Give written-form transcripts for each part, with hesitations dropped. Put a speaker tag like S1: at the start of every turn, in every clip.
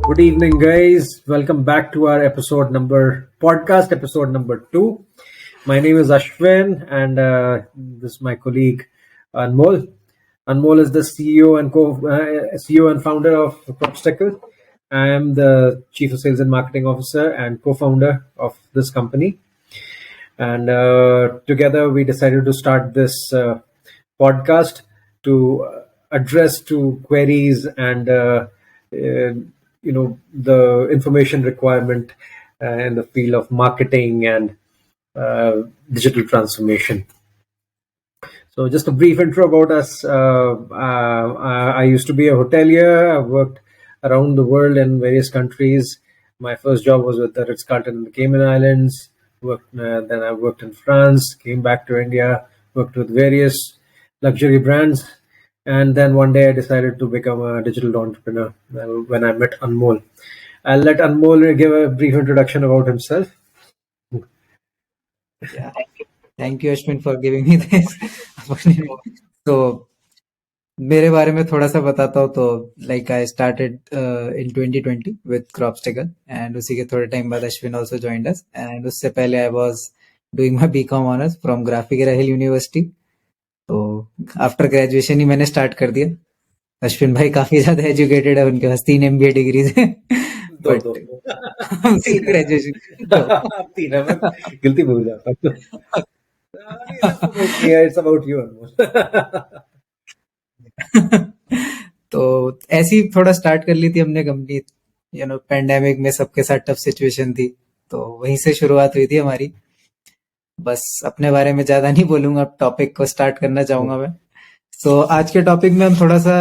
S1: Good evening, guys. Welcome back to our podcast episode number 2. My name is Ashwin, and this is my colleague Anmol. Anmol is the CEO and founder of Crobstacle. I am the Chief of Sales and Marketing Officer and co-founder of this company. And together we decided to start this podcast to address to queries and the information requirement in the field of marketing and digital transformation. So just a brief intro about us. I used to be a hotelier. I've worked around the world in various countries. My first job was with the Ritz Carlton in the Cayman Islands. Then I worked in France, came back to India, worked with various luxury brands. And then one day I decided to become a digital entrepreneur when I met Anmol. I'll let Anmol give a brief introduction about himself.
S2: Yeah. Thank you, Ashwin, for giving me this opportunity. So, मेरे बारे में थोड़ा सा बताता हूँ तो like I started in 2020 with Cropstackle and उसी के थोड़े टाइम बाद Ashwin also joined us and उससे पहले I was doing my BCom honours from Graphic राहिल यूनिवर्सिटी. तो आफ्टर ग्रेजुएशन ही मैंने स्टार्ट कर दिया. अश्विन भाई काफी ज्यादा एजुकेटेड है, उनके पास 3 MBA डिग्रीज है.
S1: बट
S2: ग्रेजुएशन
S1: तीन है, मैं गिल्टी भूल जाता. It's about you, Anmol.
S2: तो ऐसी थोड़ा स्टार्ट कर ली थी हमने कंपनी. पेंडेमिक में सबके साथ टफ सिचुएशन थी, तो वहीं से शुरुआत हुई थी हमारी. बस अपने बारे में ज्यादा नहीं बोलूंगा, अब टॉपिक को स्टार्ट करना चाहूंगा मैं. सो आज के टॉपिक में हम थोड़ा सा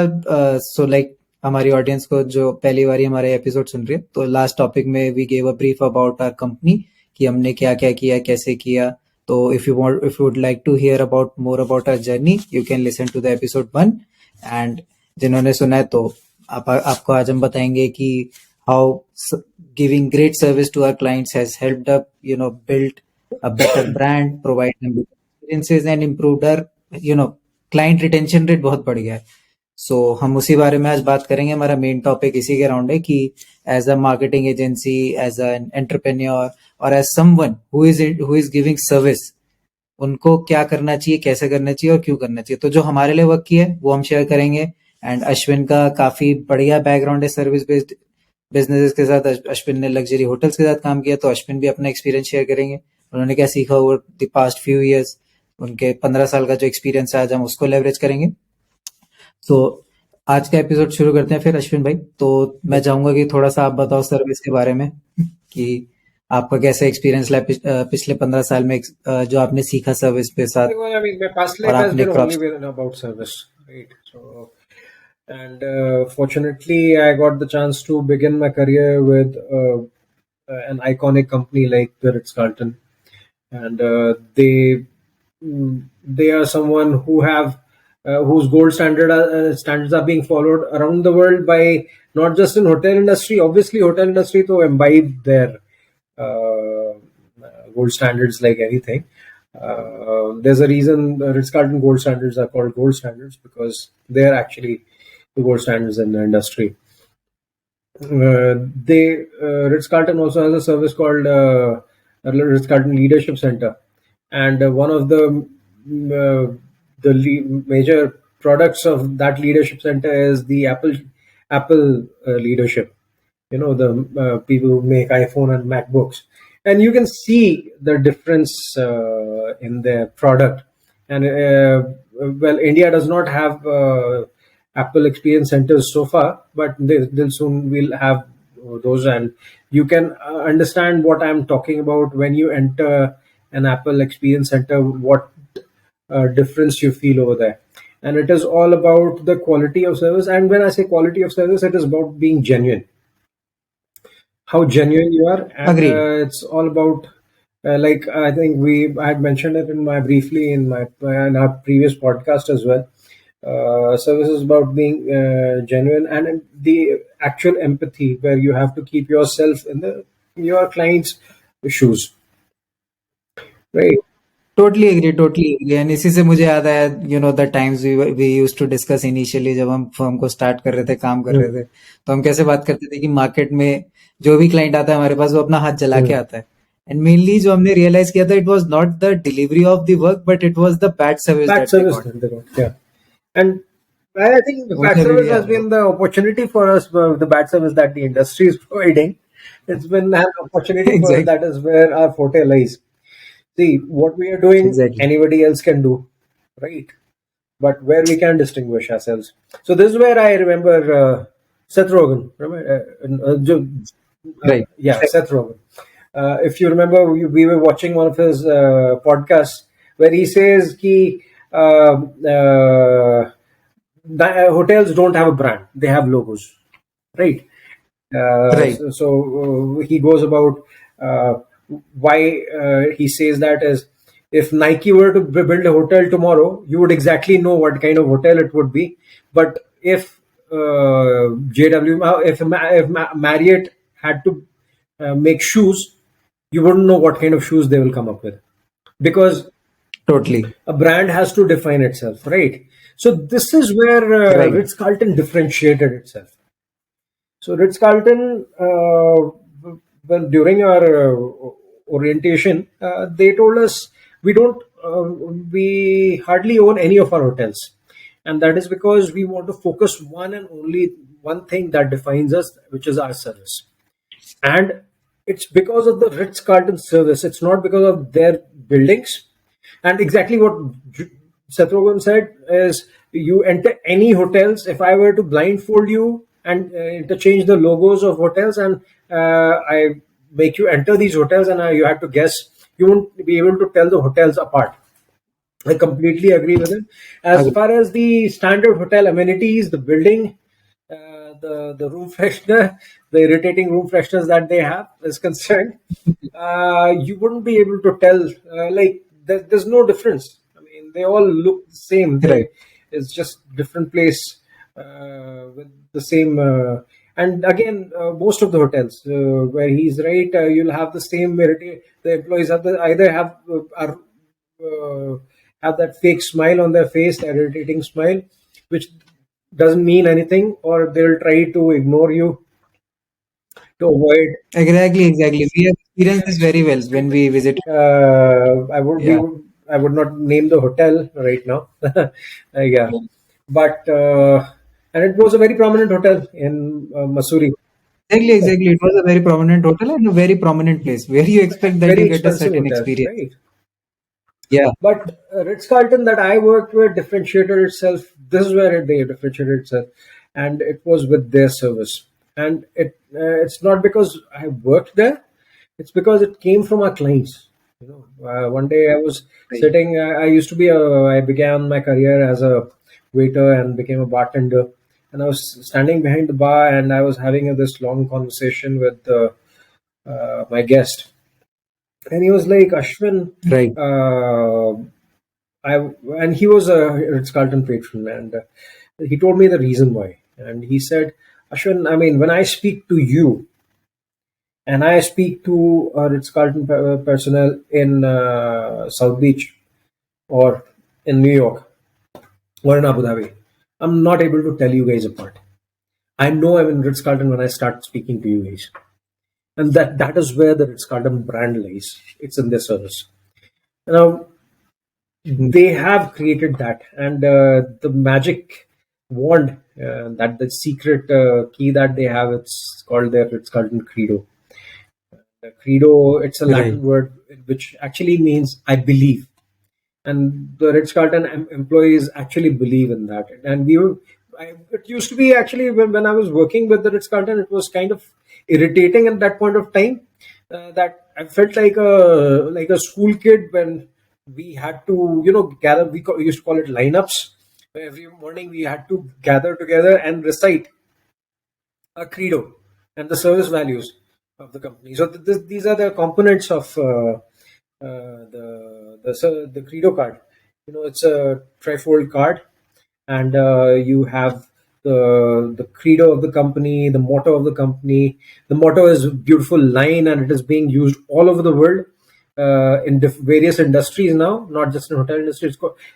S2: हमारी ऑडियंस को जो पहली बार हमारे एपिसोड सुन रही है, तो लास्ट टॉपिक में we gave a brief about our company कि हमने क्या क्या किया, कैसे किया. तो if you would like to hear about more about our journey, you can listen to the episode 1. And जिन्होंने सुना है तो आपको आज हम बताएंगे कि how giving great service to our clients has helped up build a better brand, provide them experiences and improved our client retention rate बहुत बढ़ गया है. सो हम उसी बारे में आज बात करेंगे. हमारा मेन टॉपिक इसी के अराउंड है कि as a marketing agency, as an entrepreneur और as someone who is giving service, उनको क्या करना चाहिए, कैसे करना चाहिए और क्यों करना चाहिए. तो जो हमारे लिए वर्क किया है वो हम शेयर करेंगे. एंड अश्विन का काफी बढ़िया बैकग्राउंड है सर्विस बेस्ड बिजनेसेस के साथ. अश्विन ने लग्जरी होटल्स के साथ काम किया, तो अश्विन भी अपना एक्सपीरियंस शेयर करेंगे. उन्होंने क्या सीखा over the past few years, उनके 15 साल का जो एक्सपीरियंस है आज हम उसको लेवरेज करेंगे. तो आज का एपिसोड शुरू करते हैं फिर अश्विन भाई. तो मैं चाहूंगा कि थोड़ा सा आप बताओ सर्विस के बारे में कि आपका कैसा एक्सपीरियंस रहा पिछले 15 साल में, जो आपने सीखा सर्विस के साथ.
S1: My past life has been only been about service, right? So, and fortunately, I got the chance to begin my career with an iconic company like the Ritz Carlton, and they are someone who have whose gold standards are being followed around the world by not just in hotel industry. Obviously, hotel industry to imbibe their gold standards like anything. There's a reason Ritz-Carlton gold standards are called gold standards, because they're actually the gold standards in the industry. Ritz-Carlton also has a service called Ritz-Carlton Leadership Center, and one of the major products of that leadership center is the Apple leadership. The people who make iPhone and MacBooks, and you can see the difference in their product. And India does not have Apple experience centers so far, but they'll soon will have those, and you can understand what I'm talking about when you enter an Apple experience center, what difference you feel over there. And it is all about the quality of service. And when I say quality of service, it is about being genuine, how genuine you are. And it's all about like I think I had mentioned it briefly in our previous podcast as well. Service is about being genuine, and the actual empathy, where you have to keep yourself in your client's shoes, right?
S2: Totally agree and इसी से मुझे याद आया the times we used to discuss initially जब हम firm को start कर रहे थे, काम कर रहे
S1: Hmm.
S2: थे, तो हम कैसे बात करते थे कि मार्केट में जो भी क्लाइंट आता है हमारे पास, वो अपना हाथ जला के
S1: Hmm.
S2: आता है। एंड मेनली जो हमने रियलाइज किया था, it was not the delivery of the work but it was the bad service
S1: Bad
S2: that they
S1: service
S2: got.
S1: that they got. Yeah. And I think the bad
S2: उन्हें भी
S1: service has
S2: याद है वो।
S1: been the opportunity for us, the bad service that the industry is providing. It's been an opportunity for us.
S2: Exact
S1: That is where our forte lies. See, what we are doing,
S2: exactly
S1: anybody else can do, right? But where we can distinguish ourselves. So this is where I remember Seth Rogen. Remember,
S2: right
S1: yeah, Seth Rogen. If you remember, we were watching one of his podcasts where he says ki, hotels don't have a brand; they have logos, right?
S2: Right
S1: He goes about uh, why he says that is, if Nike were to build a hotel tomorrow, you would exactly know what kind of hotel it would be. But if JW, if Marriott had to make shoes, you wouldn't know what kind of shoes they will come up with, because
S2: totally
S1: a brand has to define itself, right? So this is where
S2: right
S1: Ritz Carlton differentiated itself. So Ritz Carlton, well, during our orientation, they told us we don't, we hardly own any of our hotels, and that is because we want to focus one and only one thing that defines us, which is our service. And it's because of the Ritz Carlton service. It's not because of their buildings. And exactly what Seth Rogen said is, you enter any hotels. If I were to blindfold you and interchange the logos of hotels, and I make you enter these hotels, and you have to guess, you won't be able to tell the hotels apart. I completely agree with him. As
S2: agree
S1: far as the standard hotel amenities, the building, the room freshener, the irritating room fresheners that they have is concerned, you wouldn't be able to tell. There's no difference. I mean, they all look the same.
S2: Right
S1: It's just different place with the same. And again, most of the hotels where he's right, you'll have the same. The employees have either uh, have that fake smile on their face, that irritating smile, which doesn't mean anything, or they'll try to ignore you to avoid.
S2: Exactly we have experienced this very well when we visited.
S1: I would we
S2: Yeah,
S1: would I would not name the hotel right now. Yeah, but and it was a very prominent hotel in Missouri.
S2: exactly. It was a very prominent hotel and a very prominent place where you expect that
S1: Very
S2: you get a
S1: expensive
S2: certain
S1: hotel,
S2: experience.
S1: right?
S2: Yeah,
S1: But Ritz Carlton that I worked with differentiated itself. This is where they differentiated itself, and it was with their service. And it's not because I worked there; it's because it came from our clients. One day I was
S2: right.
S1: sitting. I used to be I began my career as a waiter and became a bartender. And I was standing behind the bar, and I was having this long conversation with my guest, and he was like, Ashwin,
S2: Right.
S1: uh, I and he was a Ritz Carlton patron, and he told me the reason why. And he said, Ashwin, I mean, when I speak to you, and I speak to Ritz Carlton personnel in South Beach or in New York or in Abu Dhabi, I'm not able to tell you guys apart. I know I'm in Ritz Carlton when I start speaking to you guys, and that is where the Ritz Carlton brand lies. It's in their service. Now, they have created that, and the magic wand, that the secret key that they have, it's called their, it's called Credo. Credo, it's a
S2: Right.
S1: Latin word which actually means I believe, and the Ritz Carlton employees actually believe in that. And it used to be actually, when I was working with the Ritz Carlton, it was kind of irritating at that point of time, that I felt like a school kid when we had to gather. We used to call it lineups. Every morning we had to gather together and recite a credo and the service values of the company. So these are the components of the Credo card. It's a trifold card, and you have the credo of the company, the motto of the company. The motto is a beautiful line, and it is being used all over the world. in various industries now, not just in hotel industry.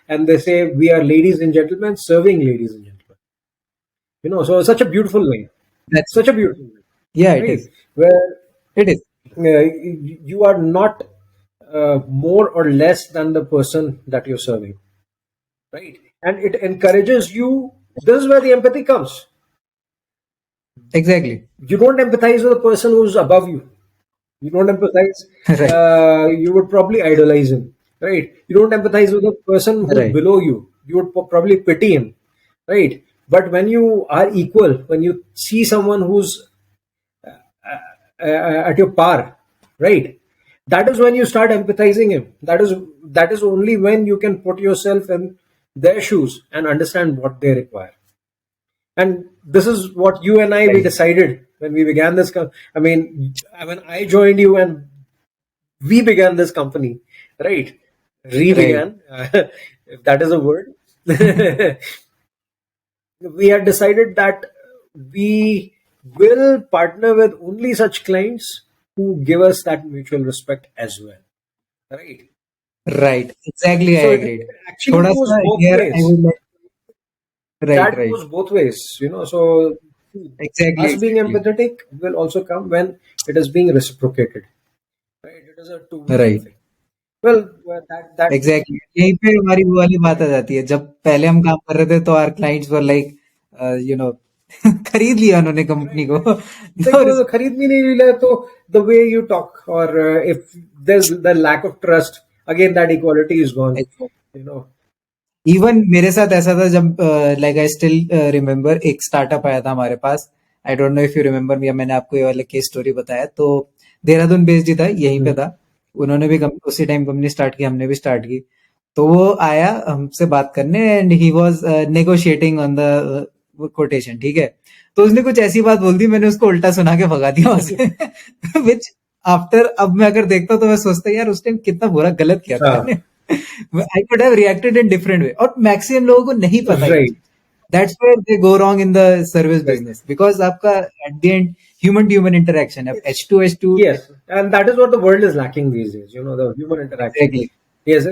S1: And they say we are ladies and gentlemen serving ladies and gentlemen. So such a beautiful way,
S2: That's
S1: such a beautiful way,
S2: yeah, it
S1: right?
S2: is.
S1: Where
S2: It is.
S1: you are not more or less than the person that you're serving, right? And it encourages you. This is where the empathy comes.
S2: Exactly.
S1: You don't empathize with a person who's above you. You don't empathize.
S2: Right.
S1: You would probably idolize him, right? You don't empathize with a person who's
S2: Right.
S1: below you. You would probably pity him, right? But when you are equal, when you see someone who's at your par, right? That is when you start empathizing him. That is only when you can put yourself in their shoes and understand what they require. And this is what you and I we
S2: Right.
S1: decided when we began this. I mean, when I joined you and we began this company, right?
S2: Right.
S1: Re-began, if that is a word. We had decided that we will partner with only such clients who give us that mutual respect as well, right?
S2: Right. Exactly. I
S1: So it
S2: agreed.
S1: actually
S2: थोड़ा
S1: goes
S2: सा
S1: both
S2: here I
S1: ways.
S2: would like. Right.
S1: That
S2: Right.
S1: goes both ways, So
S2: Exactly.
S1: us being
S2: Exactly.
S1: empathetic will also come when it is being reciprocated, right? It is a two-way
S2: Right.
S1: thing. Well, that
S2: exactly यहीं पे हमारी वो वाली बात आ जाती है जब पहले हम काम कर रहे थे तो our clients were like you know खरीद लिया उन्होंने कंपनी
S1: right,
S2: को
S1: right. Like
S2: तो
S1: वो खरीद भी नहीं लिया तो the way you talk or if there's the lack of trust, again that equality is gone. You know.
S2: Even मेरे साथ ऐसा था जब लाइक आई स्टिल रिमेम्बर एक स्टार्टअप आया था हमारे पास I don't know if you remember या मैंने आपको ये वाला केस स्टोरी बताया तो देहरादून बेस्ड ही था यहीं पे
S1: Hmm.
S2: था उन्होंने भी उसी टाइम कंपनी स्टार्ट की हमने भी स्टार्ट की तो वो आया हमसे बात करने and he was negotiating on the quotation ठीक है तो उसने कुछ ऐसी बात बोल दी मैंने उसको उल्टा सुना के भगा दिया उससे विच आफ्टर अब मैं अगर देखता हूं तो मैं सोचता यार उस टाइम कितना बुरा गलत किया था
S1: हाँ,
S2: मैंने I could have reacted in different way और मैक्सिमम लोगों को नहीं पता ये
S1: right,
S2: चीज that's where they go wrong in the service
S1: right.
S2: Business because आपका at the end human to human interaction है H2H2
S1: Yes, and that is what the world is lacking these days. The human interaction.
S2: Exactly
S1: Yes,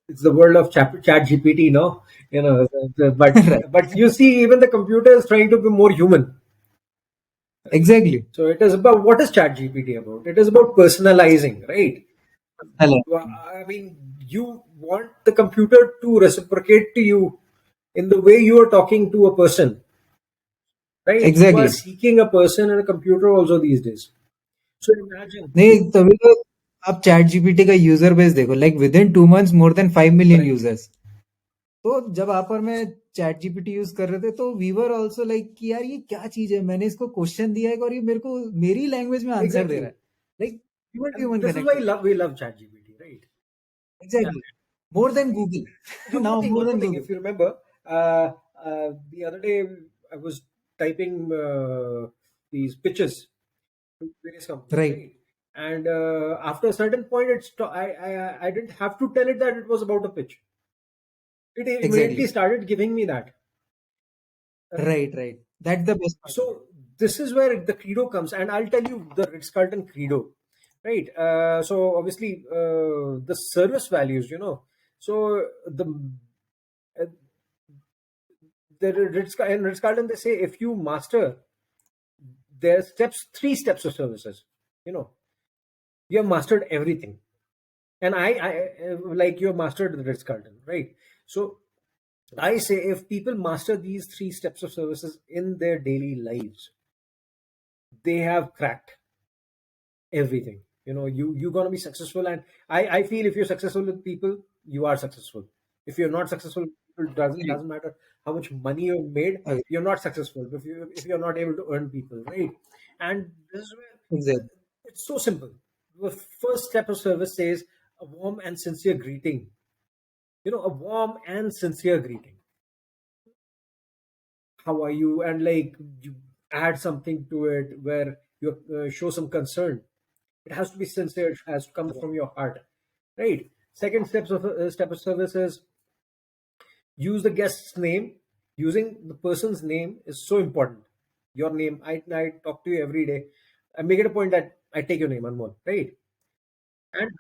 S1: it's the world of chat GPT, no? But you see, even the computer is trying to be more human.
S2: Exactly
S1: So it is about what is chat GPT about? It is about personalizing, right? Well, I mean, you want the computer to reciprocate to you in the way you are talking to a person, right? You are
S2: exactly
S1: seeking a person and a computer also these days. So imagine,
S2: नहीं तभी तो आप chat GPT का user base देखो like with in 2 months more than 5 million
S1: right?
S2: Users तो जब आप और मैं चैट जीपीटी यूज कर रहे थे तो वी वर ऑल्सो लाइक कि यार ये क्या चीज है मैंने इसको क्वेश्चन दिया है और ये मेरे को मेरी लैंग्वेज में आंसर दे रहा
S1: Exactly.
S2: है like human to
S1: And
S2: human
S1: this is why
S2: connected
S1: we love ChatGPT, right? Yeah.
S2: Exactly more than Google
S1: One more
S2: now
S1: thing,
S2: more
S1: one more
S2: than
S1: thing.
S2: Google
S1: If you remember, the other day I was typing these pitches to various companies,
S2: right
S1: right? And after a certain point, I didn't have to tell it that it was about a pitch. It
S2: exactly
S1: immediately started giving me that. Right.
S2: Right right that's the best part of it
S1: So this is where the credo comes, and I'll tell you the Ritz Carlton credo, right? So obviously the service values, So uh, in Ritz Carlton they say if you master their steps, 3 steps of services, you know, you have mastered everything. And I like you have mastered the Ritz Carlton, right? So I say if people master these 3 steps of services in their daily lives, they have cracked everything. You're gonna be successful, and I feel if you're successful with people, you are successful. If you're not successful, it doesn't matter how much money you've made, you're not successful if you're not able to earn people, right? And this is where
S2: exactly
S1: it's so simple. The first step of service says a warm and sincere greeting. A warm and sincere greeting. How are you? And like you add something to it where you show some concern. It has to be sincere. It has to come from your heart, right? Second step of service is use the guest's name. Using the person's name is so important. Your name. I talk to you every day. I make it a point that I take your name, Anmol, right? and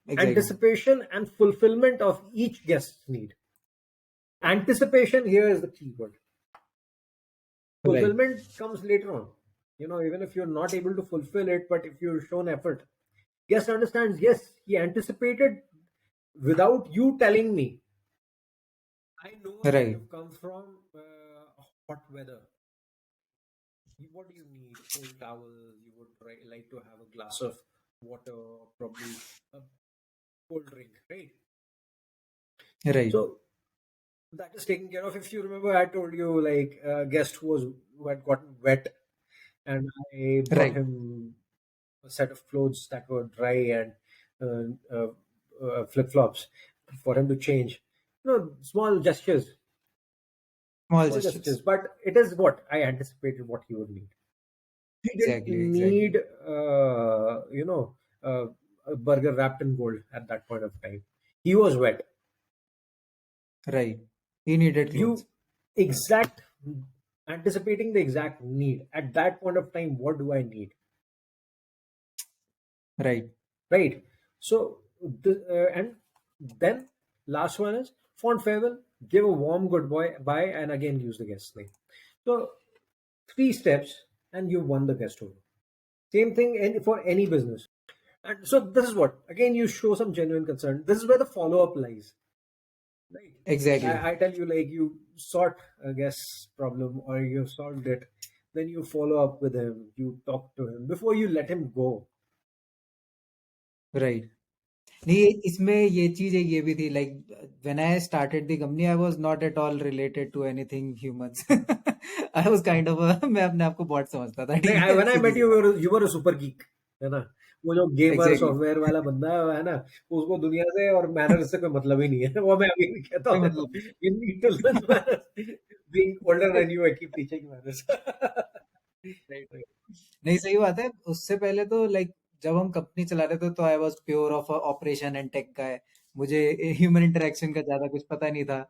S2: Exactly.
S1: anticipation and fulfillment of each guest's need. Anticipation here is the key word.
S2: Right.
S1: Fulfillment comes later on. Even if you're not able to fulfill it, but if you've shown effort, guest understands, yes, he anticipated without you telling me. I know that
S2: Right.
S1: you've come from hot weather. What do you need? Cold towels. You would like to have a glass of water, probably a cold drink, right?
S2: Right.
S1: So that is taken care of. If you remember, I told you like a guest who had gotten wet, and I brought
S2: Right.
S1: him a set of clothes that were dry and flip flops for him to change. Small gestures,
S2: Small
S1: small gestures,
S2: gestures.
S1: but it is what I anticipated what he would need. He didn't
S2: Exactly. Exactly.
S1: need, uh, a burger wrapped in gold at that point of time. He was wet.
S2: Right. He needed clothes.
S1: You exact anticipating the exact need at that point of time. What do I need?
S2: Right.
S1: Right. So and then last one is fond farewell. Give a warm goodbye, bye, and again use the guest name. So three steps, and you won the guest over. Same thing for any business. And so this is what again you show some genuine concern. This is where the follow up lies. Right.
S2: Exactly.
S1: I tell you, like, you sort a guest problem or you solved it, then you follow up with him, you talk to him before you let him go.
S2: Right. नहीं, इसमें ये चीज एक ये भी थी, like when I started the company I was not at all related to anything humans. I was kind of मैं अपने आप को बॉट समझता था,
S1: नहीं,
S2: ठीक है,
S1: when I
S2: Sidhi
S1: met
S2: C
S1: you,
S2: बात।
S1: you were a super geek, है ना? वो जो गेमर
S2: एग्जैक्टली।
S1: सॉफ्टवेयर वाला बंदा है ना, उसको दुनिया से और मैनर्स से कोई मतलब ही नहीं है। वो मैं अभी भी कहता
S2: कोई
S1: हूँ तेरे
S2: मतलब
S1: को,
S2: नहीं।
S1: you need to learn manners. Being older than you, I keep teaching manners.
S2: Right. नहीं, सही बात है। उससे पहले तो लाइक जब हम कंपनी चला रहे थे तो I was pure of operation and take गाय। मुझे ह्यूमन इंटरेक्शन का ज्यादा कुछ पता नहीं था।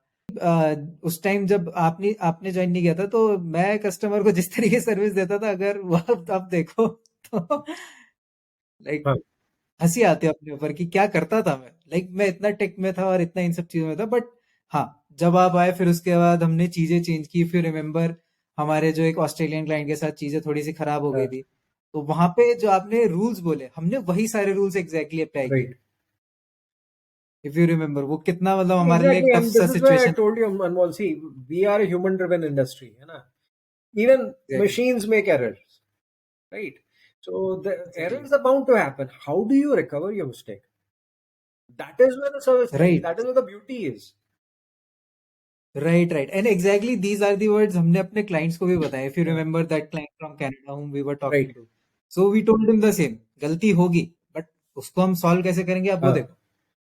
S2: उस टाइम जब आपने आपने ज्वाइन नहीं किया था तो मैं कस्टमर को जिस तरीके से सर्विस देता था, अगर वो अब देखो तो लाइक
S1: हाँ,
S2: हंसी आती है अपने ऊपर कि क्या करता था मैं। लाइक मैं इतना टेक में था और इतना इन सब चीजों में था, बट हाँ, जब आप आए फिर उसके बाद हमने चीजें चेंज की। फिर रिमेम्बर हमारे जो एक ऑस्ट्रेलियन क्लाइंट के साथ चीजें थोड़ी सी खराब हो गई
S1: हाँ,
S2: थी, तो वहां पे जो आपने रूल्स बोले हमने वही सारे रूल्स एग्जैक्टली अप्लाई किए।
S1: राइट।
S2: इफ यू रिमेम्बर वो कितना मतलब हमारे लिए
S1: Exactly,
S2: एक टफ
S1: and this
S2: सा
S1: is why I
S2: situation.
S1: told you, Anmol, see, we are a human-driven industry, है ना? Even machines make errors, right? So the
S2: exactly.
S1: errors are bound to happen. How do you recover your mistake? That is where the service lies.
S2: Right
S1: That is where the beauty is.
S2: Right right and exactly these are the words हमने अपने clients को भी बताया। If you
S1: Yeah,
S2: remember that client from Canada whom we were
S1: right.
S2: Talking to, so we told him the same, गलती होगी but उसको हम solve कैसे करेंगे आप वो
S1: हाँ,
S2: देखो।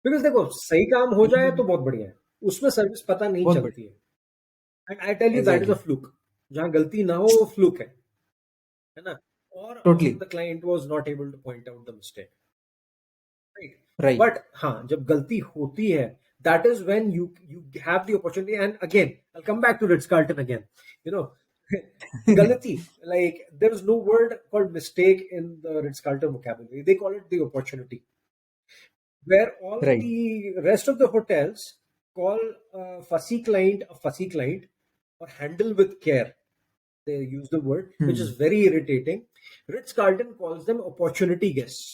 S1: बिकॉज देखो सही काम हो
S2: यही
S1: जाए
S2: है,
S1: तो बहुत बढ़िया है, उसमें सर्विस पता नहीं
S2: बहुत
S1: चलती
S2: बढ़िया।
S1: है। And I tell you that is a
S2: exactly.
S1: Fluke. जहाँ गलती ना हो वो फ्लूक है ना? और
S2: totally.
S1: The client was not able to point out the mistake, right?
S2: Right.
S1: But हाँ, जब गलती होती है, that is when you have the opportunity. And again, I'll come back to Ritz Carlton again. You know, galati, like there is no word called mistake in the Ritz Carlton vocabulary. They call it the opportunity. Where all
S2: right.
S1: the rest of the hotels call a fussy client, or handle with care. They use the word, which is
S2: hmm.
S1: very irritating. Ritz Carlton calls them opportunity guests.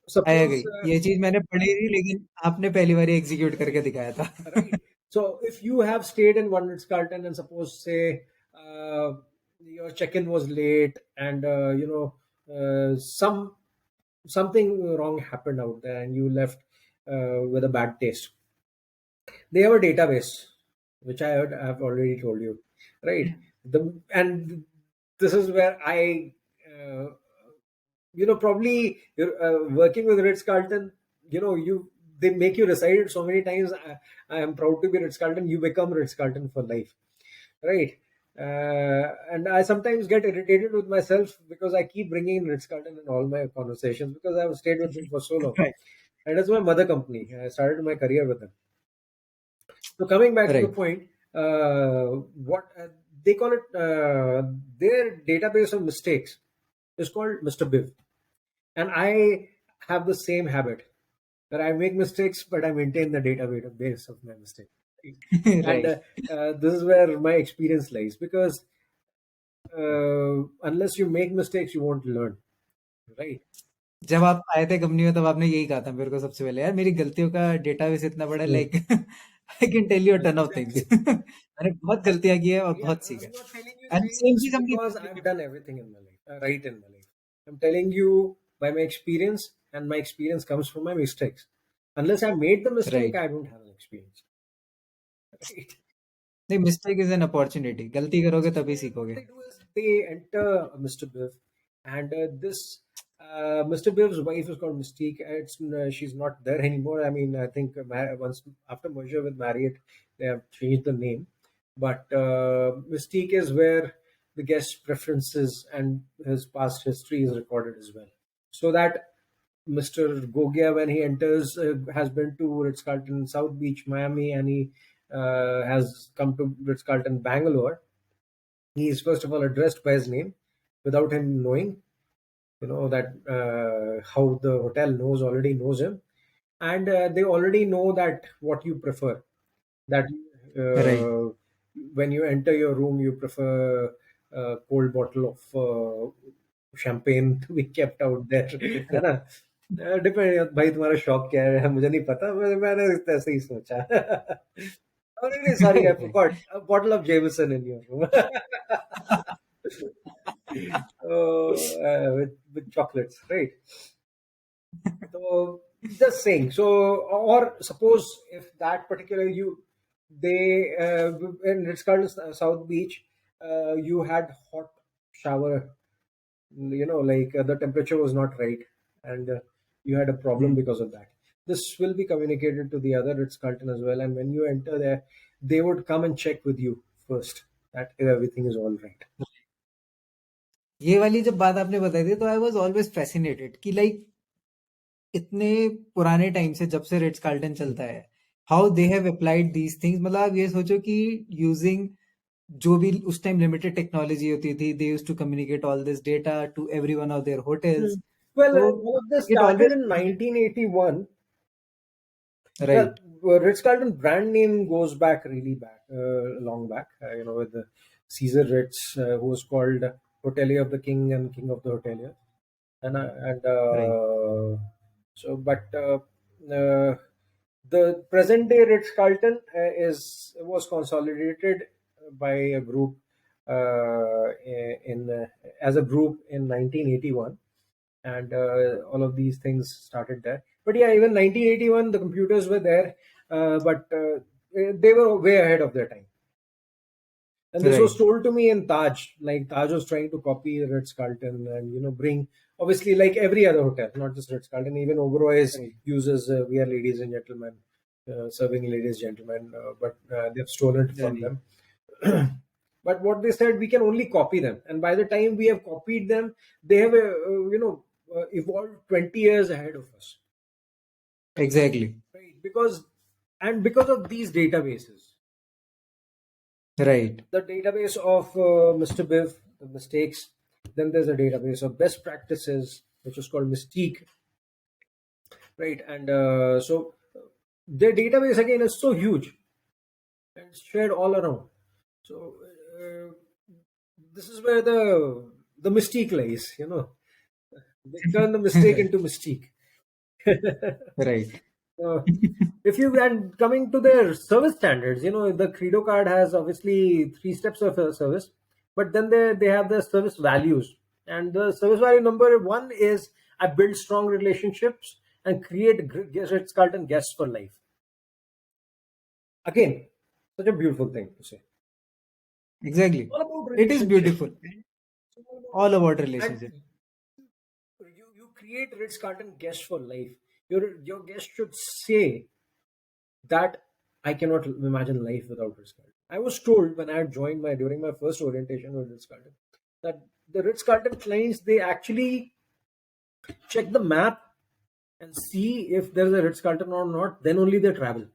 S2: I
S1: Suppose,
S2: agree, ये चीज मैंने पढ़ी थी लेकिन आपने पहली बार execute करके दिखाया था।
S1: right. So if you have stayed in one Ritz Carlton and suppose say your check-in was late, and something wrong happened out there and you left with a bad taste. They have a database, which I've already told you, right? And this is where I, probably working with Ritz Carlton, they make you recite it so many times. I am proud to be Ritz Carlton. You become Ritz Carlton for life, right? And I sometimes get irritated with myself because I keep bringing in Ritz Carlton in all my conversations because I've stayed with them for so long.
S2: Right.
S1: And it's my mother company. I started my career with them. So coming back to the
S2: right.
S1: point, what they call it, their database of mistakes is called Mr. Biv, and I have the same habit that I make mistakes, but I maintain the database of my mistakes. And
S2: Right.
S1: this is where my experience lies, because unless you make mistakes, you won't learn, right?
S2: जब आप आए थे company में तब आपने यही कहा था मेरे को सबसे पहले, यार मेरी गलतियों का डेटाबेस इतना बड़ा है,
S1: Hmm.
S2: Like I can tell you a ton of things.
S1: Exactly.
S2: मैंने बहुत गलतियां की है और
S1: Yeah,
S2: बहुत सीखा
S1: I'm
S2: है।
S1: not telling you
S2: and
S1: saying
S2: same
S1: this
S2: चीज हम
S1: because I've done everything in my life, right in my life. I'm telling you by my experience, and my experience comes from my mistakes. Unless I made the mistake,
S2: right.
S1: I don't have an experience, right?
S2: नहीं, mistake is an opportunity, गलती करोगे
S1: So
S2: तभी
S1: what
S2: सीखोगे।
S1: they do is they enter Mr. Biv, and this Mr. Biv's wife is called Mystique. She's not there anymore. I mean, I think once after merger with Marriott, they have changed the name. But Mystique is where the guest preferences and his past history is recorded as well. So that Mr. Gogia, when he enters, has been to Ritz Carlton South Beach, Miami, and he has come to Ritz Carlton Bangalore. He is first of all addressed by his name without him knowing, that how the hotel already knows him, and they already know that what you prefer, that
S2: right.
S1: when you enter your room you prefer a cold bottle of champagne to be kept out there, है ना? Depend भाई, तुम्हारा शौक क्या है मुझे नहीं पता, मैंने ऐसे ही सोचा। Oh, really, sorry, I
S2: right.
S1: forgot. A bottle of Jameson in your room. With chocolates, right? So just saying. So, or suppose if that particular they in Ritz Carlton South Beach, you had hot shower. Like the temperature was not right, and you had a problem because of that. This will be communicated to the other Ritz Carlton as well, and when you enter there, they would come and check with you first that if everything is all right.
S2: ये वाली जब बात आपने बताई थी तो I was always fascinated कि like इतने पुराने टाइम से, जब से रिट्स कार्ल्टन चलता है, how they have applied these things. मतलब आप ये सोचो कि यूजिंग जो भी उस टाइम लिमिटेड टेक्नोलॉजी होती थी, they used to communicate all this data to every one of their
S1: Hmm.
S2: Hotels.
S1: Well,
S2: तो
S1: all of this
S2: it
S1: started
S2: always.
S1: in 1981. Well,
S2: right.
S1: Ritz Carlton brand name goes back really back, long back. With the Caesar Ritz, who was called Hotelier of the King and King of the Hotelier, and
S2: right.
S1: so, but the present day Ritz Carlton was consolidated by a group in as a group in 1981, and all of these things started there. But yeah, even 1981, the computers were there, but they were way ahead of their time. And this was
S2: right.
S1: told to me in Taj. Like Taj was trying to copy Ritz Carlton and bring, obviously, like every other hotel, not just Ritz Carlton. Even Oberoi's
S2: right.
S1: uses "We are ladies and gentlemen," serving ladies and gentlemen, but they've stolen it from
S2: right.
S1: them. But what they said, we can only copy them, and by the time we have copied them, they have evolved 20 years ahead of us,
S2: exactly.
S1: right? Because of these databases,
S2: right.
S1: the database of Mr. Biv, the mistakes. Then there's a database of best practices, which is called Mystique, right? And so their database again is so huge and it's shared all around. So this is where the mystique lies. They turn the mistake into mystique.
S2: Right.
S1: Uh, if you and coming to their service standards, the Credo card has obviously three steps of service, but then they have the service values, and the service value number one is I build strong relationships and create Ritz Carlton guests for life. Again, such a beautiful thing to say.
S2: Exactly.
S1: All about
S2: it is
S1: relationships.
S2: Beautiful.
S1: It's all about
S2: all about
S1: and
S2: relationship.
S1: you create Ritz Carlton guests for life. Your guest should say that I cannot imagine life without Ritz Carlton. I was told when I had joined during my first orientation with Ritz Carlton that the Ritz Carlton clients, they actually check the map and see if there's a Ritz Carlton or not. Then only they travel.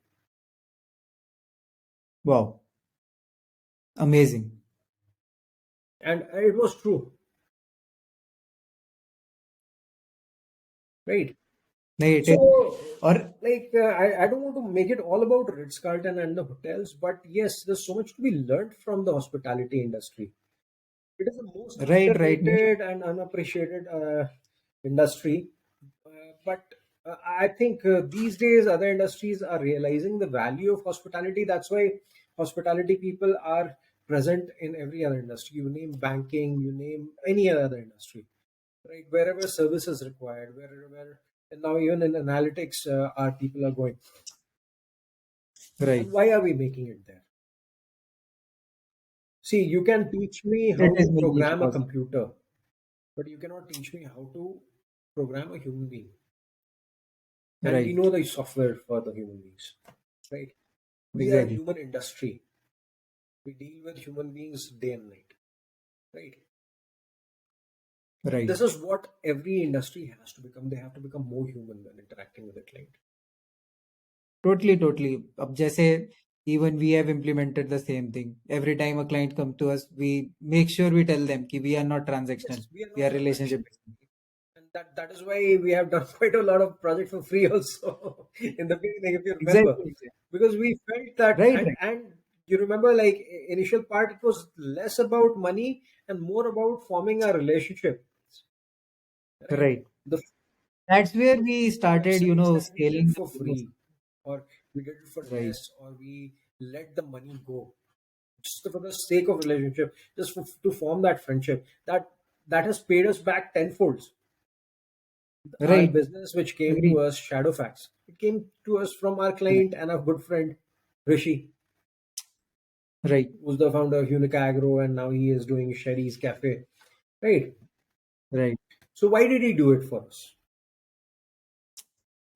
S2: Wow, amazing.
S1: And it was true, right?
S2: नहीं it is
S1: So,
S2: और
S1: I don't want to make it all about Ritz Carlton and the hotels, but yes, there's so much to be learned from the hospitality industry. It is the most
S2: right right नहीं
S1: underrated and unappreciated industry. But I think these days other industries are realizing the value of hospitality. That's why hospitality people are present in every other industry. You name banking, you name any other industry, right? Wherever service is required, wherever, and now even in analytics, our people are going. And
S2: right
S1: why are we making it there? See, you can teach me how
S2: it
S1: to
S2: is mainly
S1: program a
S2: because
S1: computer, but you cannot teach me how to program a human being. And we know
S2: right
S1: the software for the human beings, right? We are a
S2: exactly
S1: human industry. We deal with human beings day and night, right? And
S2: right
S1: this is what every industry has to become. They have to become more human when interacting with the client.
S2: Totally, totally. अब जैसे even we have implemented the same thing. Every time a client come to us, we make sure we tell them कि we are not
S1: Yes,
S2: transactional,
S1: we are
S2: we
S1: not
S2: are relationship
S1: transactional.
S2: based.
S1: And that is why we have done quite a lot of projects for free also in the beginning, if you remember.
S2: Exactly, exactly.
S1: Because we felt that,
S2: Right,
S1: and you remember, like initial part, it was less about money and more about forming a relationship,
S2: right,
S1: right?
S2: right.
S1: The
S2: That's where
S1: the
S2: we
S1: few
S2: started,
S1: websites that we did
S2: scaling the
S1: for
S2: business.
S1: free, or we did it for
S2: Right,
S1: less, or we let the money go just for the sake of relationship, just to form that friendship, that has paid us back tenfold. Our
S2: right.
S1: business, which came to
S2: Agree.
S1: us, Shadowfax, it came to us from our
S2: Right,
S1: client and our good friend Rishi,
S2: right,
S1: who's the founder of Unica Agro, and now he is doing Sherry's Cafe, right?
S2: right.
S1: So why did he do it for us?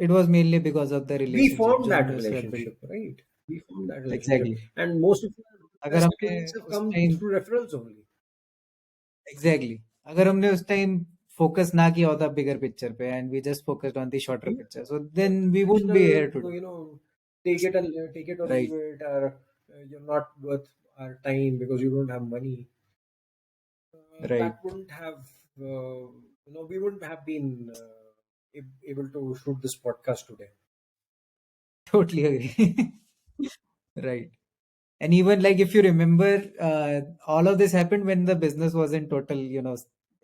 S2: It was mainly because of the
S1: We
S2: relationship
S1: formed
S2: जो
S1: that
S2: हमने उसके साथ build.
S1: relationship, right? We formed that relationship,
S2: Exactly.
S1: and most of our
S2: अगर
S1: best
S2: हमने
S1: clients have
S2: उस
S1: come
S2: time
S1: through referrals only.
S2: Exactly अगर हमने उस टाइम फोकस ना किया होता बिगर पिक्चर पे and we just focused on the shorter
S1: Yeah,
S2: picture so
S1: the
S2: then we would be
S1: traditional,
S2: here today
S1: take it or leave
S2: right
S1: it, or you're not worth our time because you don't have money. That
S2: right
S1: wouldn't have, we wouldn't have been able to shoot this podcast today.
S2: Totally agree right and even like if you remember all of this happened when the business was in total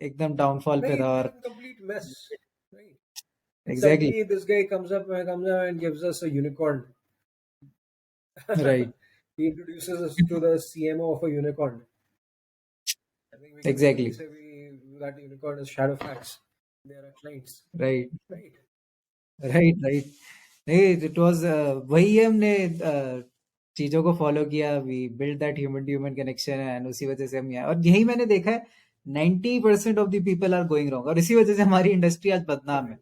S2: एकदम downfall पे
S1: Right,
S2: था
S1: we were
S2: और
S1: in complete mess. Right, and
S2: exactly
S1: suddenly this guy comes up and gives us a unicorn.
S2: right
S1: He introduces us to the CMO of a unicorn. I think we can safely
S2: exactly
S1: say that unicorn is Shadowfax. They are our clients.
S2: right
S1: Right.
S2: Right right नहीं it was वही है हमने चीजों को follow किया we build that human to human connection and उसी वजह से हम यहाँ और यही मैंने देखा है 90% of the people are going wrong और इसी वजह से हमारी इंडस्ट्री आज बदनाम है
S1: Correct.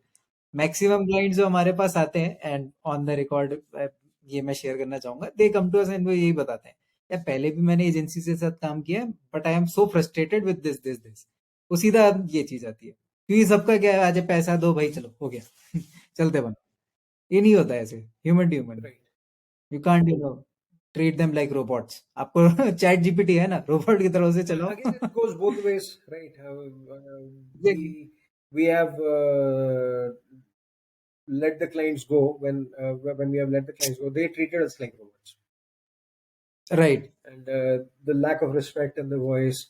S2: मैक्सिमम क्लाइंट्स जो हमारे पास आते हैं एंड ऑन द रिकॉर्ड ये मैं शेयर करना चाहूंगा दे कम टू अस एंड वो यही बताते हैं यार पहले भी मैंने एजेंसी के साथ काम किया but I am so frustrated with this वो सीधा ये चीज आती है क्योंकि सबका क्या है आज पैसा दो भाई चलो हो गया चलते बन ये नहीं होता ऐसे human to human
S1: Right.
S2: You can't treat them like robots आपको चैट जीपीटी है ना रोबोट की तरह से चलो
S1: Again, it goes both ways, right?
S2: Exactly.
S1: We have let the clients go when we have let the clients go. They treated us like robots,
S2: right
S1: and the lack of respect in the voice.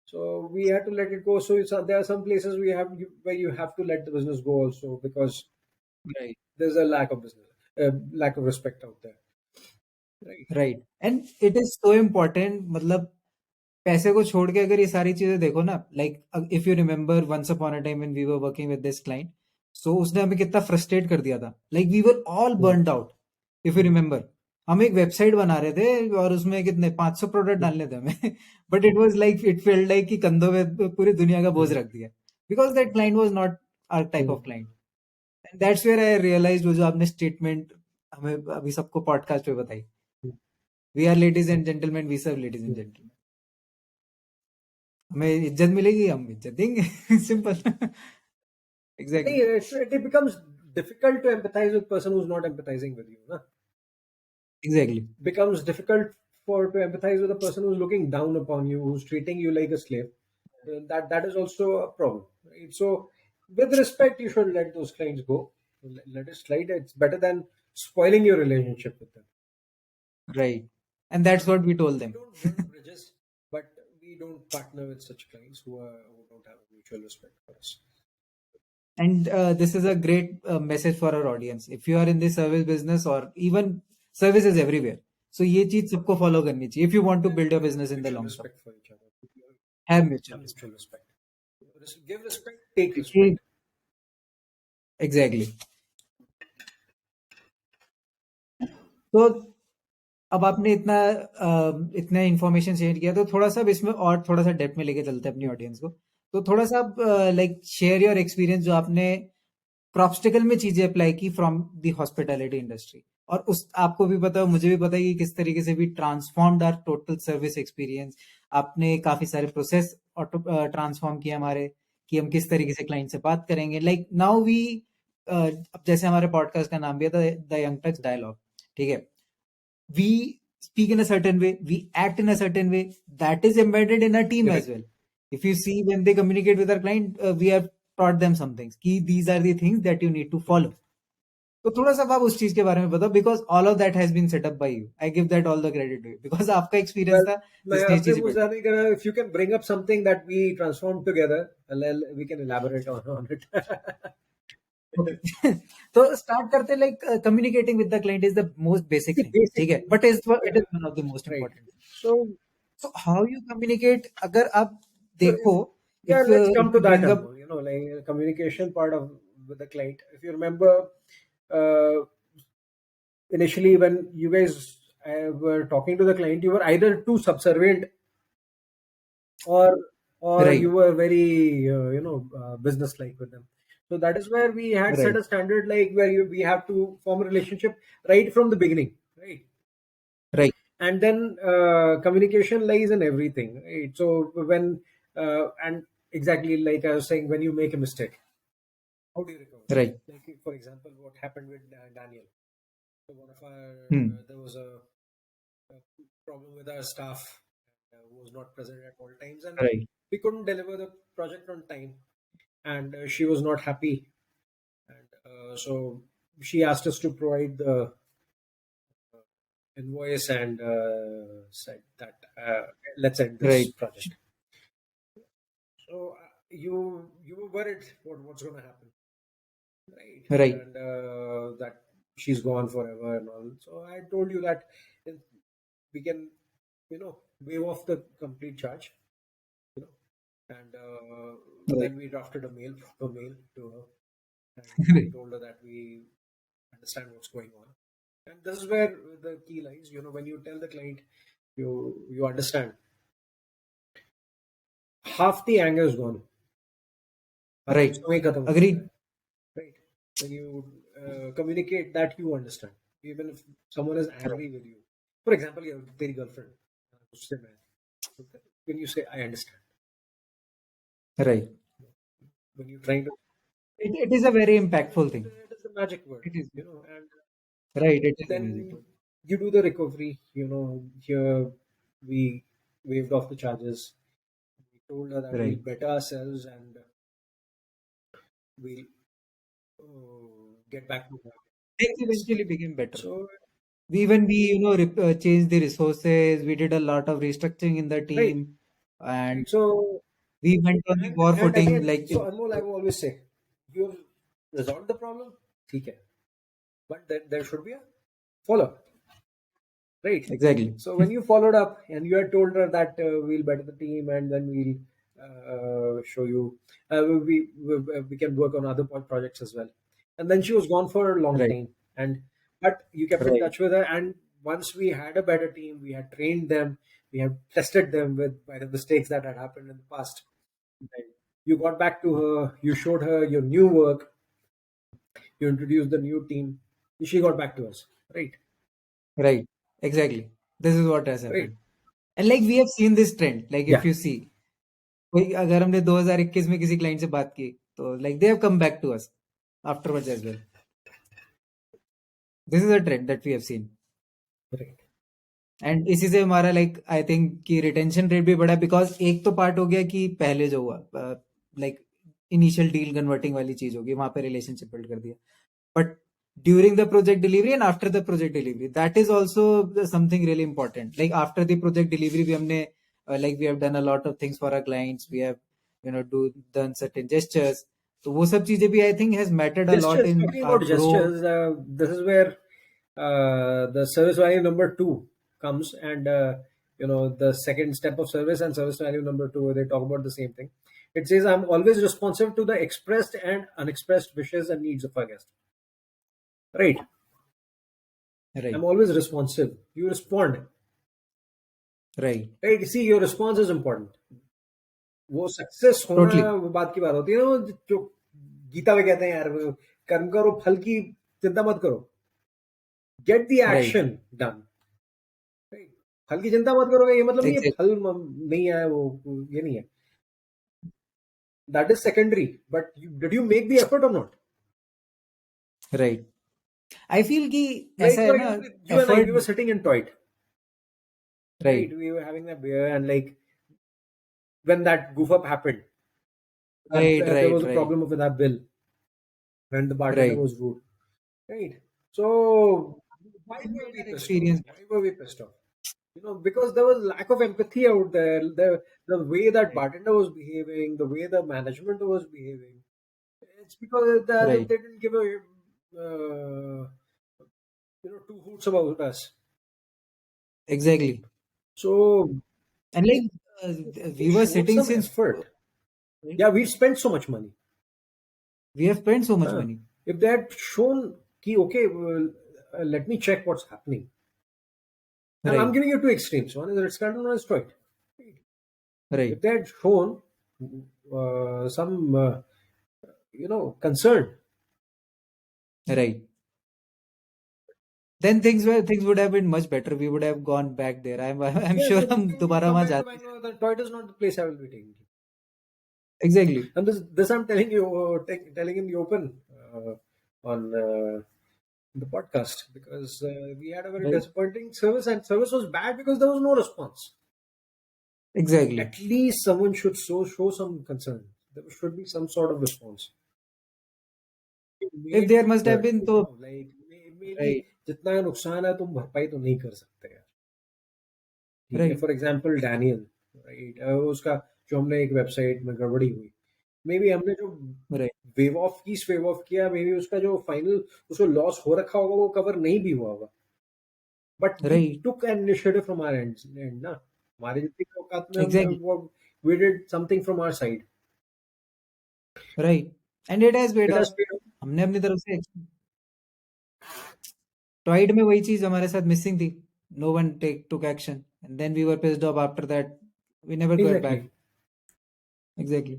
S1: So we had to let it go. So there are some places where you have to let the business go also because
S2: right
S1: there's a lack of business, lack of respect out there, right?
S2: Right and it is so important मतलब पैसे को छोड़ के अगर ये सारी चीजें देखो ना like if you remember once upon a time when we were working with this client so उसने हमें कितना फ्रस्ट्रेट कर दिया था like we were all
S1: Hmm.
S2: Burned out if you remember हम एक वेबसाइट बना रहे थे और उसमें कितने 500 प्रोडक्ट
S1: Hmm.
S2: डालने थे हमें but it was like it felt like कि कंधों पे पूरी दुनिया का बोझ
S1: Hmm.
S2: रख दिया because that client was not our type
S1: Hmm.
S2: Of client and that's where I realised वो जो आपने स्टेटमेंट हमें अभी सबको पॉडकास्ट पे बताई we are ladies and gentleman we serve ladies and
S1: Hmm.
S2: Gentleman हमें इज्जत मिलेगी हम इज्जत देंगे simple exactly
S1: It becomes difficult to empathize with person who's not empathizing with you. Na?
S2: एग्जैक्टly
S1: Becomes difficult for to empathize with a person who's looking down upon you, who's treating you like a slave. That is also a problem. Right? So, with respect, you should let those clients go. Let it slide. It's better than spoiling your relationship with them.
S2: Right. And that's what we told
S1: We
S2: them.
S1: don't burn bridges, but we don't partner with such clients who don't have a mutual respect for us.
S2: And this is a great message for our audience. If you are in the service business or even services everywhere, so ये चीज सबको follow करनी चाहिए. If you want to build your business in the
S1: Mutual
S2: long term,
S1: respect for each other.
S2: have mutual
S1: Have
S2: respect.
S1: mutual respect. Give respect, take
S2: क्योंकि
S1: respect.
S2: exactly. तो अब आपने इतना इन्फॉर्मेशन शेयर किया तो थोड़ा सा अब इसमें और थोड़ा सा डेप्थ में लेके चलते हैं अपनी ऑडियंस को. तो थोड़ा सा आप लाइक शेयर योर एक्सपीरियंस जो आपने क्रॉपस्टिकल में चीजें अप्लाई की फ्रॉम द हॉस्पिटैलिटी इंडस्ट्री, और उस आपको भी पता है मुझे भी पता है कि किस तरीके से भी transformed our total service experience. आपने काफी सारे प्रोसेस ट्रांसफॉर्म किए हमारे, कि हम किस तरीके से क्लाइंट से बात करेंगे. लाइक नाउ वी अब जैसे हमारे पॉडकास्ट का नाम भी है द यंग टक्स डायलॉग, ठीक है. We speak in a certain way, we act in a certain way that is embedded in our team as
S1: Correct.
S2: well. If you see when they communicate with our client, we have taught them some things कि these are the things that you need to follow. तो थोड़ा सा आप उस चीज के बारे में बताओ, because all of that has been set up by you. I give that all the credit to you because आपका एक्सपीरियंस
S1: Well,
S2: था
S1: मैं
S2: जिसने ये
S1: आपसे
S2: चीजें
S1: पूछ
S2: build
S1: रहा था कि if you can bring up something that we transformed together, we can elaborate on it.
S2: की. तो स्टार्ट करते like communicating with the client is the most basic
S1: The
S2: thing,
S1: basic
S2: ठीक है,
S1: thing.
S2: But it
S1: Yeah,
S2: is one of the most
S1: right.
S2: Important.
S1: So,
S2: So how you communicate, अगर आप
S1: so
S2: देखो,
S1: yeah, let's come
S2: if
S1: to
S2: you
S1: that,
S2: bring up
S1: Anmol. Like communication part of with the client. If you remember, uh, initially when you guys were talking to the client, you were either too subservient or you
S2: right,
S1: were very business like with them. So that is where we had set
S2: right,
S1: a standard, like where we have to form a relationship right from the beginning, right?
S2: right,
S1: And then communication lies in everything, right? So when and exactly like I was saying, when you make a mistake, how do you recover?
S2: right.
S1: Like for example, what happened with Daniel. So one of our
S2: Hmm.
S1: there was a problem with our staff who was not present at all times, and
S2: Right,
S1: we couldn't deliver the project on time, and she was not happy, and so she asked us to provide the invoice and said that let's end this
S2: right,
S1: project. So you were worried what's going to happen, right?
S2: right,
S1: And that she's gone forever and all. So I told you that we can, waive off the complete charge, you know, and
S2: right,
S1: then we drafted a proper mail to her, and we
S2: right,
S1: told her that we understand what's going on. And this is where the key lies. When you tell the client, you understand, half the anger is gone. बात
S2: right.
S1: गुस्से में ही खत्म हो जाता है,
S2: Agreed.
S1: right? When you communicate that you understand, even if someone is
S2: Right,
S1: angry with you. For example, तेरी girlfriend गुस्से में है. When you say I understand,
S2: right.
S1: when you're trying to,
S2: It is a very impactful thing.
S1: it is the magic word,
S2: It is
S1: and
S2: right. It is a magic
S1: then
S2: word.
S1: you do the recovery. Here we waived off the charges. We told her that we'll
S2: Right.
S1: better ourselves and we'll get back to work.
S2: Things eventually became better.
S1: So,
S2: We changed the resources. We did a lot of restructuring in the
S1: right,
S2: team, and
S1: right. So,
S2: we went on the war
S1: and
S2: footing.
S1: again,
S2: Like
S1: so Anmol, I will always say, you've resolved the problem, okay, but then there should be a follow up, right?
S2: exactly,
S1: So when you followed up and you had told her that we'll better the team and then we'll show you, we can work on other projects as well. And then she was gone for a long
S2: right,
S1: time, but you kept in
S2: right,
S1: touch with her. And once we had a better team, we had trained them, we had tested them with by the mistakes that had happened in the past.
S2: right,
S1: You got back to her, you showed her your new work, you introduced the new team. She got back to us, right?
S2: right. Exactly. This is what has
S1: Right?
S2: happened. And like we have seen this trend. Like if
S1: Yeah,
S2: you see, कोई अगर हमने 2021 में किसी client से बात की तो like they have come back to us afterwards as well. This is a trend that we have seen.
S1: right.
S2: And इसी से हमारा लाइक आई थिंक कि रिटेंशन रेट भी बढ़ा, बिकॉज एक तो पार्ट हो गया कि पहले जो हुआ लाइक इनिशियल डील कन्वर्टिंग वाली चीज होगी, वहां पे रिलेशनशिप बिल्ड कर दिया. but during the project delivery and after the project delivery, that is also something really important. Like after the project delivery, we have done a lot of things for our clients. We have done certain gestures. So वो सब चीजें भी I think has mattered a lot
S1: Gestures,
S2: in
S1: talking
S2: our
S1: about
S2: growth.
S1: gestures, this is where the service value number two comes, and the second step of service and service value number two, they talk about the same thing. It says, I'm always responsive to the expressed and unexpressed wishes and needs of our guest. Right. I'm
S2: Right,
S1: always responsive. You respond.
S2: right,
S1: Right. See, your response is important. वो success होना
S2: totally
S1: वो बात की बात होती है ना, वो जो गीता में कहते हैं यार, वो कर्म करो फल की चिंता मत करो, get the
S2: right,
S1: action done. फल की चिंता मत करोगे ये मतलब नहीं है
S2: exactly,
S1: फल नहीं आया, वो ये नहीं है, that is secondary, but did you make the effort और नॉट?
S2: right. I feel कि
S1: Like
S2: ऐसा है
S1: for
S2: ना,
S1: example, you and I, we
S2: effort,
S1: were sitting in Toit, right?
S2: right,
S1: We were having a beer, and like when that goof up happened,
S2: right,
S1: there
S2: right,
S1: was a
S2: right,
S1: problem with that bill, when the bartender
S2: right.
S1: was rude, right? So why
S2: We
S1: were
S2: made
S1: we
S2: our
S1: pissed off?
S2: experience
S1: Why were we pissed off? Because there was lack of empathy out there. The way that
S2: right,
S1: bartender was behaving, the way the management was behaving, it's because as if
S2: right,
S1: they didn't give a two hoots about us.
S2: exactly.
S1: So
S2: And like
S1: they
S2: we were
S1: showed
S2: sitting
S1: some
S2: since,
S1: effort.
S2: right?
S1: Yeah, we spent so much money.
S2: We have spent so much
S1: Huh?
S2: money,
S1: If they had shown, ki, okay, well, let me check what's happening. I'm
S2: right,
S1: giving you two extremes. One is Ritz Carlton, one is Detroit. If
S2: right,
S1: they had shown some, concern,
S2: right. Then things would have been much better. We would have gone back there. I'm
S1: yeah,
S2: sure
S1: so
S2: हम
S1: you
S2: दोबारा
S1: come
S2: वहां
S1: back to
S2: जाते.
S1: Bangalore, then Detroit is not the place I will be taking you.
S2: Exactly,
S1: And this I'm telling you, telling in the open on the podcast, because we had a very
S2: right,
S1: disappointing service, and service was bad because there was no response.
S2: exactly.
S1: At least someone should show some concern. There should be some sort of response. You
S2: If
S1: made
S2: there
S1: me
S2: must have
S1: hurt,
S2: been, तो
S1: like maybe
S2: right,
S1: जितना नुकसान है तुम भरपाई तो नहीं कर सकते यार, ठीक है?
S2: right,
S1: for example Daniel, right, उसका जो हमने एक वेबसाइट में गड़बड़ी हुई, मे बी हमने जो
S2: right,
S1: वेव ऑफ किया, मे बी उसका जो फाइनल उसको लॉस हो रखा होगा वो कवर नहीं भी हुआ होगा, but we
S2: right,
S1: took an initiative from our end ना, हमारे जितनी औकात में हमने
S2: exactly,
S1: वो we did something from our side,
S2: right. And it has paid
S1: it
S2: off.
S1: Has paid off.
S2: हमने अपनी तरफ से टॉयड में वही चीज हमारे साथ मिसिंग थी. No one took action, and then we were pissed off after that. We never got
S1: exactly.
S2: back. Exactly.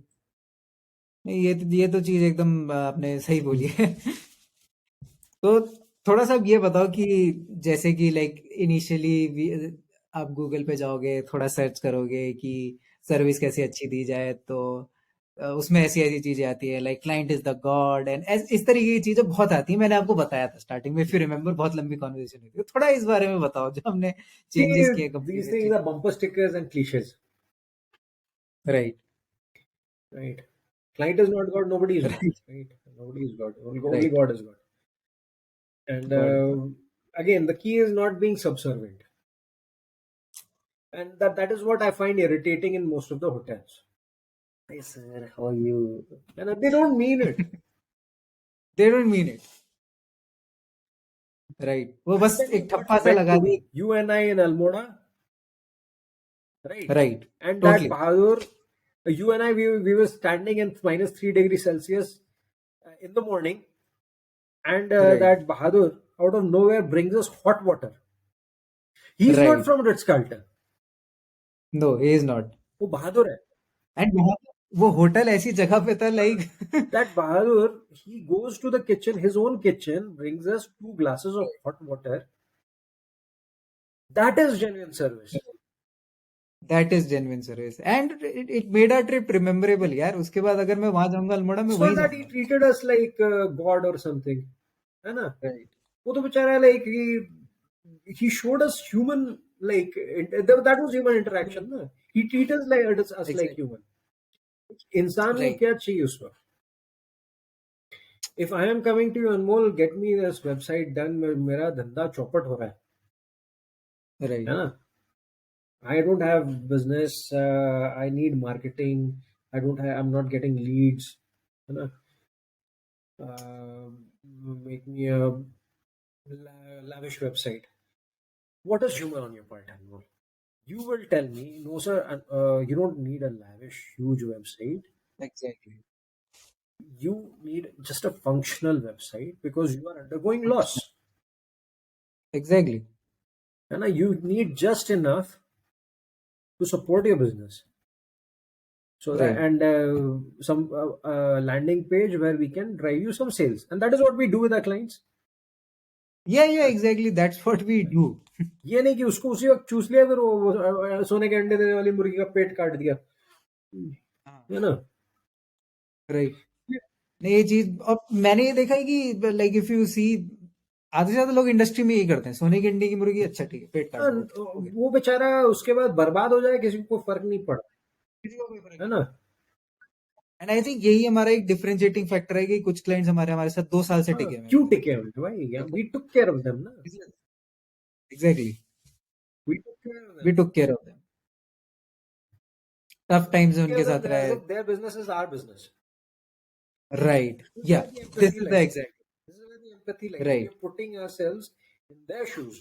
S2: नहीं, ये तो चीज एकदम आपने सही बोली है. तो थोड़ा सा ये बताओ कि जैसे कि लाइक इनिशियली आप गूगल पे जाओगे, थोड़ा सर्च करोगे कि सर्विस कैसे अच्छी दी जाए, तो उसमें ऐसी ऐसी चीजें आती है like client is the God and इस तरीके की चीजें बहुत आती है. मैंने आपको बताया था स्टार्टिंग में, इफ यू रिमेम्बर, बहुत लंबी कॉन्वर्सेशन हुई थी. तो थोड़ा इस बारे में बताओ जो हमने चेंजेस
S1: See,
S2: किए कंपनी
S1: these
S2: में
S1: things
S2: चीज.
S1: are bumper stickers and cliches,
S2: right,
S1: right? Client is not God, nobody is God,
S2: right,
S1: right? Nobody is God. Only
S2: right.
S1: God is God. And
S2: God is
S1: again, the key is not being subservient, and that is what I find irritating in most of the hotels. Hey sir, how are you? And they don't mean it.
S2: They don't mean it. Right, वो
S1: I'm
S2: बस
S1: telling you
S2: एक
S1: what
S2: ठप्पा सा
S1: met
S2: लगा
S1: to
S2: दें.
S1: me. You and I in Almora, right?
S2: Right,
S1: And that
S2: totally.
S1: Bahadur, you and I, we were standing in -3 degrees Celsius in the morning, and
S2: right,
S1: that Bahadur out of nowhere brings us hot water. He's not
S2: right.
S1: from Ritz Carlton.
S2: No, he is not.
S1: वो बहादुर है.
S2: And वहाँ पे वो hotel ऐसी जगह पे था like.
S1: That Bahadur, he goes to the kitchen, his own kitchen, brings us 2 glasses of hot water. That is genuine service.
S2: That is genuine service and it made our trip rememberable यार. उसके बाद अगर मैं वहां जाऊंगा अल्मोड़ा में,
S1: It's
S2: वहीं
S1: not that he
S2: जाऊंगा.
S1: treated us like God or something, है ना?
S2: राइट,
S1: वो तो बेचारा like he showed us human, like that was human interaction ना. He treated us like
S2: exactly,
S1: human. इंसान को
S2: राइट.
S1: क्या चाहिए उस वक्त? If I am coming to you, Anmol, get me this website done. मेरा धंधा चौपट हो रहा है
S2: राइट
S1: ना? I don't have business. I need marketing. I don't have. I'm not getting leads. है ना? Make me a lavish website. What is humor on your part, Anmol? You will tell me, no, sir. You don't need a lavish, huge website.
S2: Exactly
S1: You need just a functional website because you are undergoing
S2: functional
S1: loss.
S2: Exactly
S1: And you need just enough to support your business. So that
S2: right
S1: and some landing page where we can drive you some sales, and that is what we do with our clients.
S2: या exactly that's what we do
S1: ये नहीं कि उसको उसी वक्त चूस लिया फिर वो सोने के अंडे देने वाली मुर्गी का पेट काट दिया, है ना?
S2: राइट नहीं ये चीज और मैंने ये देखा है कि लाइक इफ यू सी आधे से ज्यादा लोग इंडस्ट्री में यही करते हैं सोने की अंडे की मुर्गी अच्छा ठीक है पेट काट
S1: हाँ,
S2: दो ओके हो गया
S1: वो बेचारा उसके बाद बर्बाद हो जाए किसी को फर्क नहीं पड़ा,
S2: किसी को कोई फर्क
S1: है
S2: नहीं
S1: ना?
S2: पड़ता एंड आई थिंक यही हमारा एक डिफरेंशिएटिंग फैक्टर है कि कुछ क्लाइंट्स हमारे हमारे साथ 2 साल से
S1: हाँ,
S2: टिके हुए हैं
S1: क्यों
S2: अभी
S1: टिके हम भाई? We took care of them ना.
S2: तक exactly
S1: we took care of
S2: we
S1: them.
S2: Took care of them tough times में उनके साथ रहे
S1: Look, their business is our business.
S2: Right
S1: This is
S2: या
S1: where the
S2: this
S1: empathy
S2: is the
S1: lies.
S2: Exact
S1: This is where the empathy lies. We
S2: right
S1: are putting ourselves in their shoes,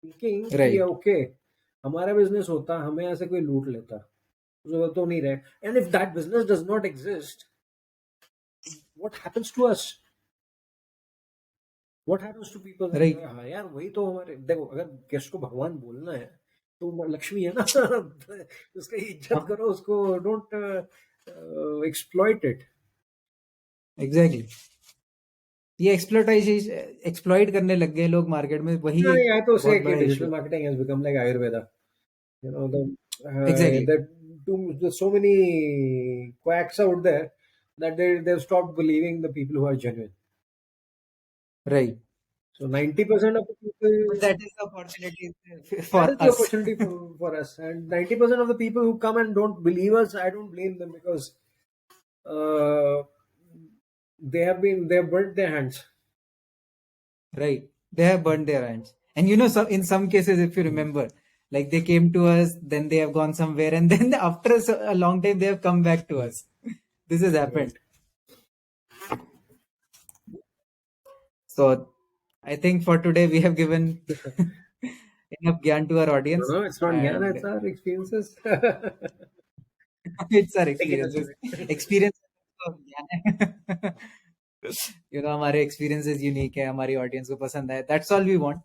S1: thinking कि
S2: right
S1: okay, हमारा business होता, हमें ऐसे कोई लूट लेता, जरूरत तो नहीं रहे. And if that business does not exist, what happens to us? What happens to people?
S2: Right
S1: हाँ यार, वही तो हमारे, देखो, अगर गेस्ट को भगवान बोलना है तो लक्ष्मी है ना. उसका इज्जत करो, उसको डोंट एक्सप्लॉइट इट.
S2: एग्जैक्टली ये एक्सप्लॉइट करने लग गए लोग मार्केट में वही
S1: नहीं,
S2: एक
S1: I तो say
S2: बहुत
S1: कि
S2: बड़ा इशू
S1: digital
S2: है
S1: marketing has become like Ayurveda. You know,
S2: exactly
S1: there's so many quacks out there that they've stopped believing the people who are genuine.
S2: Right
S1: So 90% of the
S2: but
S1: people,
S2: that is the opportunity
S1: that
S2: for
S1: is the
S2: us
S1: opportunity for us. And 90% of the people who come and don't believe us, I don't blame them because uh, they've burnt their hands.
S2: right they have burned their hands and you know so in some cases if you remember like they came to us then they have gone somewhere and then after a long time they have come back to us this has happened
S1: Right.
S2: so I think for today we have given enough gyan to our
S1: No,
S2: audience
S1: no, it's not Jnana,
S2: and
S1: it's our experiences.
S2: it's our
S1: Take it as
S2: experiences
S1: you
S2: experience तो ज्ञान है you know हमारे experiences unique है हमारी audience को पसंद है that's all we want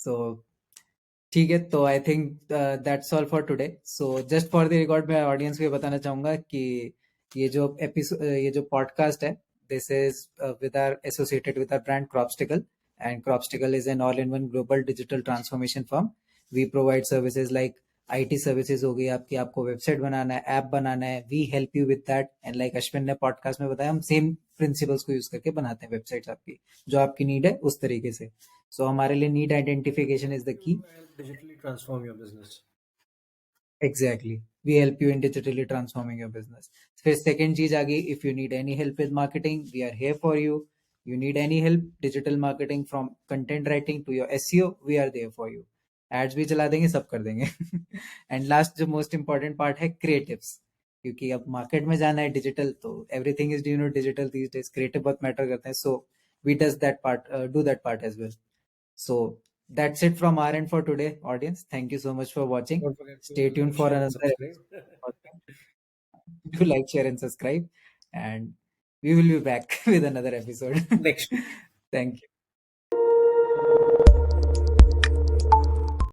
S2: so ठीक है तो I think that's all for today so just for the record मैं ऑडियंस को ये बताना चाहूंगा कि ये जो एपिसोड ये जो पॉडकास्ट है this is with our associated with our brand Cropstickle and Cropstickle is an all in one global digital transformation firm we provide services like IT services हो गई आपकी आपको वेबसाइट बनाना है ऐप बनाना है we help you with that and like Ashwin ने podcast में बताया हम सेम प्रिंसिपल्स को यूज करके बनाते हैं वेबसाइट्स आपकी जो आपकी नीड है उस तरीके से सो हमारे लिए need identification is the key
S1: help digitally transform your business.
S2: Exactly. We help you in digitally transforming your business. फिर second चीज आ गई if you need any help with marketing, we are here for you. You need any help digital marketing from content writing to your SEO, we are there for you. Ads भी चला देंगे सब कर देंगे and last जो most important part है creatives क्योंकि अब मार्केट में जाना है डिजिटल तो everything is digital these days creative बहुत मैटर करते हैं so we does that part do that part as well. So that's it from our end for today, audience. Thank you so much for watching.
S1: Don't forget to
S2: Stay tuned
S1: like,
S2: for
S1: share, and
S2: another
S1: subscribe.
S2: episode. Do like, share, and subscribe. And we will be back with another episode.
S1: Next week.
S2: Thank you.